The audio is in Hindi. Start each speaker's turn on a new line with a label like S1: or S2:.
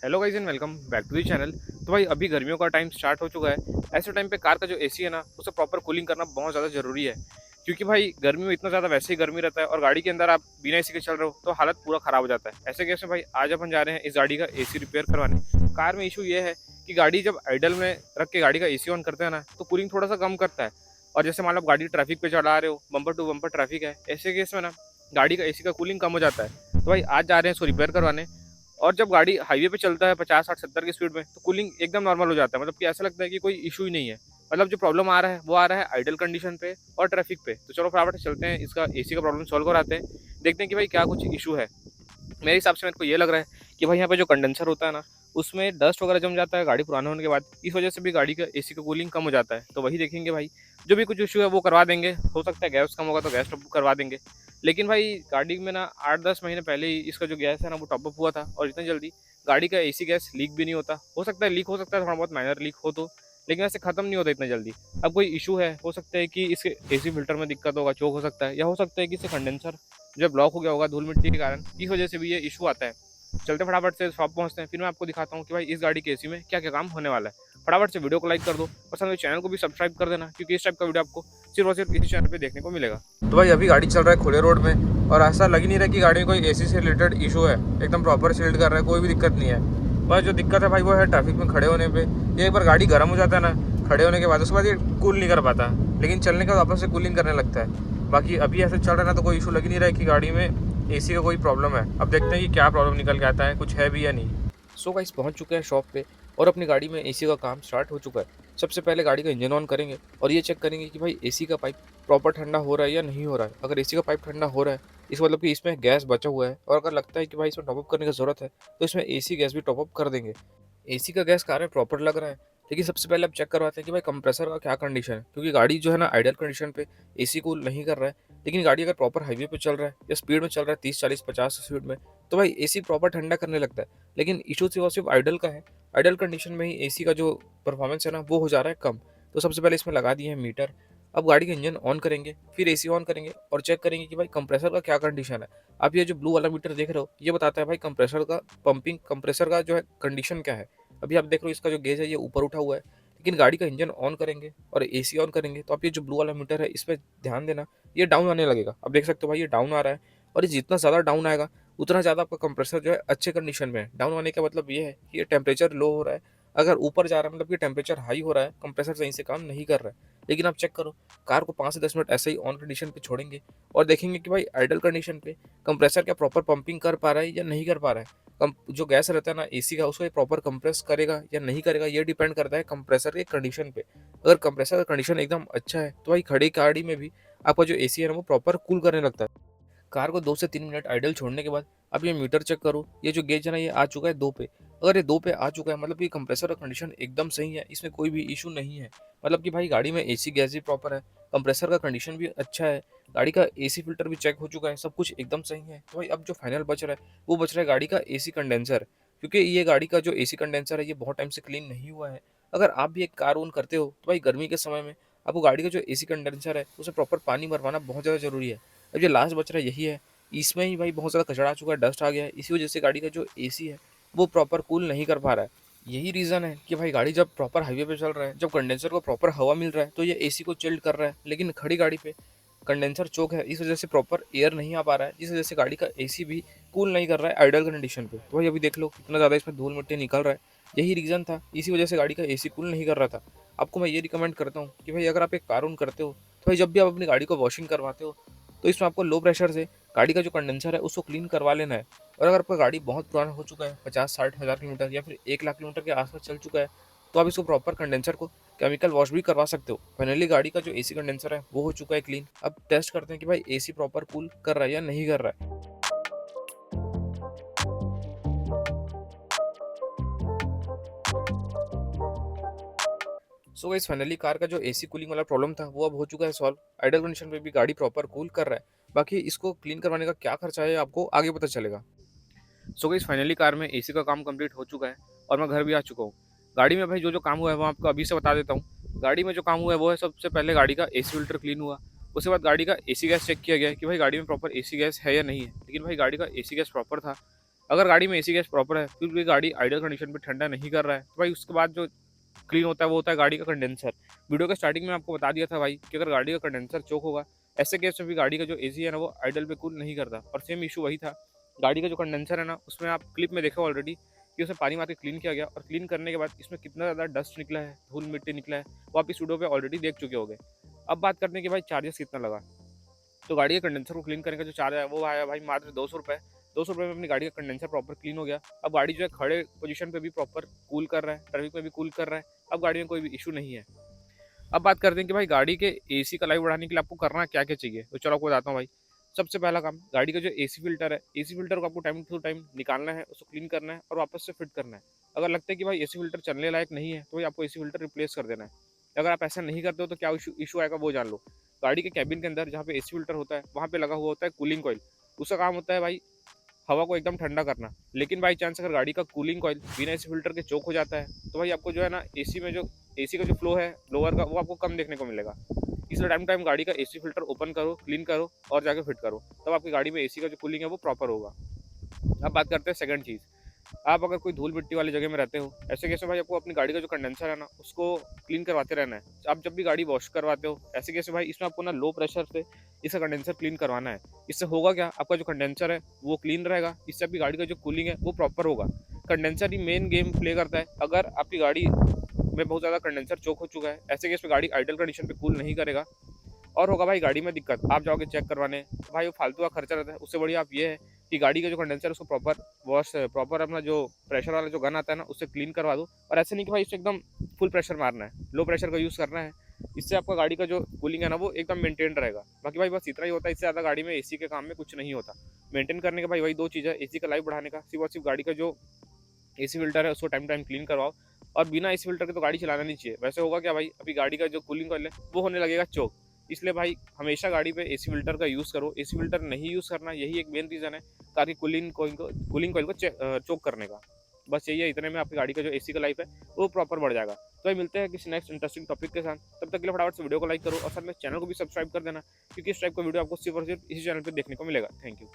S1: Hello guys and welcome back to the channel. तो भाई अभी गर्मियों का टाइम स्टार्ट हो चुका है। ऐसे टाइम पे कार का जो एसी है ना उसे प्रॉपर कूलिंग करना बहुत ज़्यादा ज़रूरी है, क्योंकि भाई गर्मी में इतना ज़्यादा वैसे ही गर्मी रहता है और गाड़ी के अंदर आप बिना एसी के चल रहे हो तो हालत पूरा ख़राब हो जाता है। ऐसे केस में भाई आज अपन जा रहे हैं इस गाड़ी का एसी रिपेयर करवाने। कार में इशू ये है कि गाड़ी जब आइडल में रख के गाड़ी का एसी ऑन करते हैं ना तो कूलिंग थोड़ा सा कम करता है। और जैसे मान लो गाड़ी ट्रैफिक पे चला रहे हो, बम्पर टू बम्पर ट्रैफिक है, ऐसे केस में ना गाड़ी का एसी का कूलिंग कम हो जाता है। तो भाई आज जा रहे हैं इसको रिपेयर करवाने। और जब गाड़ी हाईवे पे चलता है 50 60 70 की स्पीड में तो कूलिंग एकदम नॉर्मल हो जाता है, मतलब कि ऐसा लगता है कि कोई इशू ही नहीं है। मतलब जो प्रॉब्लम आ रहा है वो आ रहा है आइडल कंडीशन पे और ट्रैफिक पे। तो चलो फटाफट से चलते हैं इसका एसी का प्रॉब्लम सॉल्व कराते हैं, देखते हैं कि भाई क्या कुछ इशू है। मेरे हिसाब से मेरे को ये लग रहा है कि भाई यहाँ पे जो कंडेंसर होता है ना उसमें डस्ट वगैरह जम जाता है गाड़ी पुराना होने के बाद, इस वजह से भी गाड़ी का एसी का कूलिंग कम हो जाता है। तो वही देखेंगे भाई, जो भी कुछ इशू है वो करवा देंगे। हो सकता है गैस कम होगा तो गैस टॉप करवा देंगे। लेकिन भाई गाड़ी में ना 8 10 महीने पहले ही इसका जो गैस है ना वो टॉपअप हुआ था, और इतनी जल्दी गाड़ी का एसी गैस लीक भी नहीं होता। हो सकता है लीक हो सकता है, थोड़ा बहुत माइनर लीक हो तो, लेकिन ऐसे खत्म नहीं होता इतना जल्दी। अब कोई इशू है, हो सकता है कि इसके एसी फिल्टर में दिक्कत होगा, चोक हो सकता है, या हो सकता है कि इससे कंडेंसर जो ब्लॉक हो गया होगा धूल मिट्टी के कारण, इस वजह से भी ये इशू आता है। चलते फटाफट से शॉप पहुंचते हैं, फिर मैं आपको दिखाता हूँ कि भाई इस गाड़ी के एसी में क्या क्या काम होने वाला है। फटाफट से वीडियो को लाइक कर दो और साथ में चैनल को भी सब्सक्राइब कर देना, क्योंकि इस टाइप का वीडियो आपको सिर्फ और सिर्फ इसी चैनल पे देखने को मिलेगा। तो भाई अभी गाड़ी चल रहा है खुले रोड में और ऐसा लग ही नहीं रहा कि गाड़ी में कोई एसी से रिलेटेड इशू है। एकदम प्रॉपर सील्ड कर रहा है, कोई भी दिक्कत नहीं है। बस जो दिक्कत है भाई वो है ट्रैफिक में खड़े होने पे। ये एक बार गाड़ी गर्म हो जाता है ना खड़े होने के बाद, उसके बाद ये कूल नहीं कर पाता, लेकिन चलने के बाद वापस से कूलिंग करने लगता है। बाकी अभी ऐसे चल रहा है ना तो कोई इशू लग ही नहीं रहा है कि गाड़ी में एसी का कोई प्रॉब्लम है। अब देखते हैं कि क्या प्रॉब्लम निकल के आता है, कुछ है भी या नहीं। सो गाइस पहुंच चुके हैं शॉप पे और अपनी गाड़ी में एसी का काम स्टार्ट हो चुका है। सबसे पहले गाड़ी का इंजन ऑन करेंगे और ये चेक करेंगे कि भाई एसी का पाइप प्रॉपर ठंडा हो रहा है या नहीं हो रहा है। अगर एसी का पाइप ठंडा हो रहा है इस मतलब कि इसमें गैस बचा हुआ है, और अगर लगता है कि भाई इसमें टॉपअप करने की ज़रूरत है तो इसमें एसी गैस भी टॉपअप कर देंगे। एसी का गैस कार में प्रॉपर लग रहा है, लेकिन सबसे पहले अब चेक करवाते हैं कि भाई कंप्रेसर का क्या कंडीशन है, क्योंकि गाड़ी जो है ना आइडियल कंडीशन पे एसी कूल नहीं कर रहा है। लेकिन गाड़ी अगर प्रॉपर हाईवे पे चल रहा है या स्पीड में चल रहा है 30 40 50 स्पीड में, तो भाई एसी प्रॉपर ठंडा करने लगता है। लेकिन इशू सिर्फ आइडल का है। आइडल कंडीशन में ही एसी का जो परफॉर्मेंस है ना वो हो जा रहा है कम। तो सबसे पहले इसमें लगा दिए हैं मीटर। अब गाड़ी का इंजन ऑन करेंगे, फिर एसी ऑन करेंगे और चेक करेंगे कि भाई कंप्रेसर का क्या कंडीशन है। आप ये जो ब्लू वाला मीटर देख रहे हो ये बताता है भाई कंप्रेसर का पंपिंग, कंप्रेसर का जो है कंडीशन क्या है। अभी आप देख रहे हो इसका जो गेज है ये ऊपर उठा हुआ है, लेकिन गाड़ी का इंजन ऑन करेंगे और एसी ऑन करेंगे तो आप ये जो ब्लू वाला मीटर है इस पर ध्यान देना, ये डाउन आने लगेगा। अब देख सकते हो भाई ये डाउन आ रहा है, और ये जितना ज़्यादा डाउन आएगा उतना ज़्यादा आपका कंप्रेसर जो है अच्छे कंडीशन में है। डाउन आने का मतलब ये है कि ये टेम्परेचर लो हो रहा है। अगर ऊपर जा रहा है मतलब कि टेम्परेचर हाई हो रहा है, कंप्रेसर सही से काम नहीं कर रहा है। लेकिन आप चेक करो, कार को 5 से 10 मिनट ऐसे ही ऑन कंडीशन पे छोड़ेंगे और देखेंगे कि भाई आइडल कंडीशन पे कंप्रेसर क्या प्रॉपर पंपिंग कर पा रहा है या नहीं कर पा रहा है। जो गैस रहता है ना एसी का उसको ये प्रॉपर कंप्रेस करेगा या नहीं करेगा, ये डिपेंड करता है कंप्रेसर के कंडीशन पे। अगर कंप्रेसर का कंडीशन एकदम अच्छा है तो भाई खड़ी गाड़ी में भी आपका जो एसी है ना वो प्रॉपर कूल करने लगता है। कार को 2 से 3 मिनट आइडल छोड़ने के बाद अब ये मीटर चेक करो, ये जो गेज है ना ये आ चुका है 2 पे। अगर ये 2 पे आ चुका है मतलब कि कंप्रेसर का कंडीशन एकदम सही है, इसमें कोई भी इशू नहीं है। मतलब कि भाई गाड़ी में एसी गैस भी प्रॉपर है, कंप्रेसर का कंडीशन भी अच्छा है, गाड़ी का एसी फिल्टर भी चेक हो चुका है, सब कुछ एकदम सही है। तो भाई अब जो फाइनल बच रहा है वो बच रहा है गाड़ी का एसी कंडेंसर, क्योंकि ये गाड़ी का जो एसी कंडेंसर है ये बहुत टाइम से क्लीन नहीं हुआ है। अगर आप भी एक कार ओन करते हो तो भाई गर्मी के समय में आपको गाड़ी का जो एसी कंडेंसर है उसे प्रॉपर पानी भरवाना बहुत ज़्यादा जरूरी है। अब जो लास्ट बच रहा है यही है, इसमें ही भाई बहुत ज़्यादा कचरा आ चुका है, डस्ट आ गया है, इसी वजह से गाड़ी का जो एसी है वो प्रॉपर कूल नहीं कर पा रहा है। यही रीज़न है कि भाई गाड़ी जब प्रॉपर हाईवे पे चल रहा है, जब कंडेंसर को प्रॉपर हवा मिल रहा है तो ये एसी को चिल्ड कर रहा है, लेकिन खड़ी गाड़ी पे कंडेंसर चोक है, इस वजह से प्रॉपर एयर नहीं आ पा रहा है, जिस वजह से गाड़ी का एसी भी कूल नहीं कर रहा है आइडल कंडीशन पे। तो भाई अभी देख लो कितना ज़्यादा इसमें धूल मिट्टी निकल रहा है, यही रीज़न था, इसी वजह से गाड़ी का एसी कूल नहीं कर रहा था। आपको मैं ये रिकमेंड करता हूँ कि भाई अगर आप एक कार ओन करते हो तो भाई जब भी आप अपनी गाड़ी को वॉशिंग करवाते हो तो इसमें आपको लो प्रेशर से गाड़ी का जो कंडेंसर है उसको क्लीन करवा लेना है। और अगर आपका गाड़ी बहुत पुराना हो चुका है, 50 60 हज़ार किलोमीटर या फिर 1 लाख किलोमीटर के आसपास चल चुका है, तो आप इसको प्रॉपर कंडेंसर को केमिकल वॉश भी करवा सकते हो। फाइनली गाड़ी का जो एसी कंडेंसर है वो हो चुका है क्लीन। अब टेस्ट करते हैं कि भाई एसी प्रॉपर कूल कर रहा है या नहीं कर रहा है। सो गाइस फाइनली कार का जो एसी कूलिंग वाला प्रॉब्लम था वो अब हो चुका है सॉल्व। आइडल कंडीशन पे भी गाड़ी प्रॉपर कूल कर रहा है। बाकी इसको क्लीन करवाने का क्या खर्चा है आपको आगे पता चलेगा। सो गाइस फाइनली कार में एसी का काम कंप्लीट हो चुका है और मैं घर भी आ चुका हूँ। गाड़ी में भाई जो जो काम हुआ है वो आपको अभी से बता देता हूँ। गाड़ी में जो काम हुआ है वो है, सबसे पहले गाड़ी का एसी फिल्टर क्लीन हुआ। उसके बाद गाड़ी का एसी गैस चेक किया गया कि भाई गाड़ी में प्रॉपर एसी गैस है या नहीं है, लेकिन भाई गाड़ी का एसी गैस प्रॉपर था। अगर गाड़ी में एसी गैस प्रॉपर है, क्योंकि गाड़ी आइडल कंडीशन पे ठंडा नहीं कर रहा है, तो भाई उसके बाद जो क्लीन होता है वो होता है गाड़ी का कंडेंसर। वीडियो के स्टार्टिंग में आपको बता दिया था भाई कि अगर गाड़ी का कंडेंसर चोक होगा, ऐसे केस में भी गाड़ी का जो एसी है ना वो आइडल पे कूल नहीं करता। और सेम इशू वही था, गाड़ी का जो कंडेंसर है ना उसमें आप क्लिप में देखो ऑलरेडी कि उसे पानी मार के क्लीन किया गया, और क्लीन करने के बाद इसमें कितना ज़्यादा डस्ट निकला है, धूल मिट्टी निकला है, वो आप इस वीडियो पे ऑलरेडी देख चुके होंगे। अब बात करते हैं कि भाई चार्जेस कितना लगा। तो गाड़ी के कंडेंसर को क्लीन करने का जो चार्ज है वो आया भाई मात्र 200 रुपये। 200 रुपये में अपनी गाड़ी का कंडेंसर प्रॉपर क्लीन हो गया। अब गाड़ी जो है खड़े पोजीशन पे भी प्रॉपर कूल कर रहा है, ट्रैफिक में भी कूल कर रहा है। अब गाड़ी में कोई भी इशू नहीं है। अब बात करते हैं कि भाई गाड़ी के एसी का लाइफ बढ़ाने के लिए आपको करना क्या क्या चाहिए। तो चलो आपको बताता हूँ भाई। सबसे पहला काम, गाड़ी का जो एसी फिल्टर है, एसी फिल्टर को आपको टाइम टू टाइम निकालना है, उसको क्लीन करना है और वापस से फिट करना है। अगर लगता है कि भाई एसी फिल्टर चलने लायक नहीं है, तो भाई आपको एसी फिल्टर रिप्लेस कर देना है। अगर आप ऐसा नहीं करते हो तो क्या इशू आएगा वो जान लो। गाड़ी के कैबिन के अंदर जहाँ पे एसी फिल्टर होता है वहाँ पे लगा हुआ होता है कूलिंग कॉइल। उसका काम होता है भाई हवा को एकदम ठंडा करना। लेकिन बाई चांस अगर गाड़ी का कूलिंग कॉइल बिना एसी फिल्टर के चोक हो जाता है, तो भाई आपको जो है ना एसी का जो फ्लो है लोअर का, वो आपको कम देखने को मिलेगा। इसलिए टाइम टाइम गाड़ी का एसी फिल्टर ओपन करो, क्लीन करो और जाके फिट करो, तब आपकी गाड़ी में एसी का जो कूलिंग है वो प्रॉपर होगा। अब बात करते हैं सेकंड चीज़। आप अगर कोई धूल मिट्टी वाली जगह में रहते हो, ऐसे कैसे भाई आपको अपनी गाड़ी का जो कंडेंसर है ना उसको क्लीन करवाते रहना है। आप जब भी गाड़ी वॉश करवाते हो, ऐसे कैसे भाई इसमें आपको ना लो प्रेशर से इसका कंडेंसर क्लीन करवाना है। इससे होगा क्या, आपका जो कंडेंसर है वो क्लीन रहेगा, इससे आपकी गाड़ी का जो कूलिंग है वो प्रॉपर होगा। कंडेंसर ही मेन गेम प्ले करता है। अगर आपकी गाड़ी में बहुत ज़्यादा कंडेंसर चोक हो चुका है, ऐसे केस में गाड़ी आइडल कंडीशन पे कूल नहीं करेगा और होगा भाई गाड़ी में दिक्कत। आप जाओगे चेक करवाने, तो भाई वो फालतू का खर्चा रहता है। उससे बढ़िया आप ये है कि गाड़ी का जो कंडेंसर है उसको प्रॉपर अपना जो प्रेशर वाला जो गन आता है ना उससे क्लीन करवा दो। और ऐसे नहीं कि भाई इससे एकदम फुल प्रेशर मारना है, लो प्रेशर का यूज़ करना है। इससे आपका गाड़ी का जो कूलिंग है ना वो एकदम मेंटेन रहेगा। बाकी भाई बस इतना ही होता है, इससे ज़्यादा गाड़ी में एसी के काम में कुछ नहीं होता। मेंटेन करने का भाई वही दो चीज़ है, एसी का लाइफ बढ़ाने का सिर्फ और सिर्फ गाड़ी का जो एसी फिल्टर है उसको टाइम टाइम क्लीन करवाओ। और बिना एसी फिल्टर के तो गाड़ी चलाना नहीं चाहिए। वैसे होगा क्या भाई, अभी गाड़ी का जो कूलिंग कॉइल है वो होने लगेगा चोक। इसलिए भाई हमेशा गाड़ी पे एसी फिल्टर का यूज़ करो। एसी फिल्टर नहीं यूज़ करना, यही एक मेन रीज़न है कार की कूलिंग कॉइल को चोक करने का। बस यही है, इतने में आपकी गाड़ी का जो एसी का लाइफ है वो प्रॉपर बढ़ जाएगा। तो भाई मिलते हैं किसी नेक्स्ट इंटरेस्टिंग टॉपिक के साथ। तब तक के लिए फटाफट से वीडियो को लाइक करो और साथ में चैनल को भी सब्सक्राइब कर देना, क्योंकि इस टाइप का वीडियो आपको सिर्फ और सिर्फ इसी चैनल पर देखने को मिलेगा। Thank you.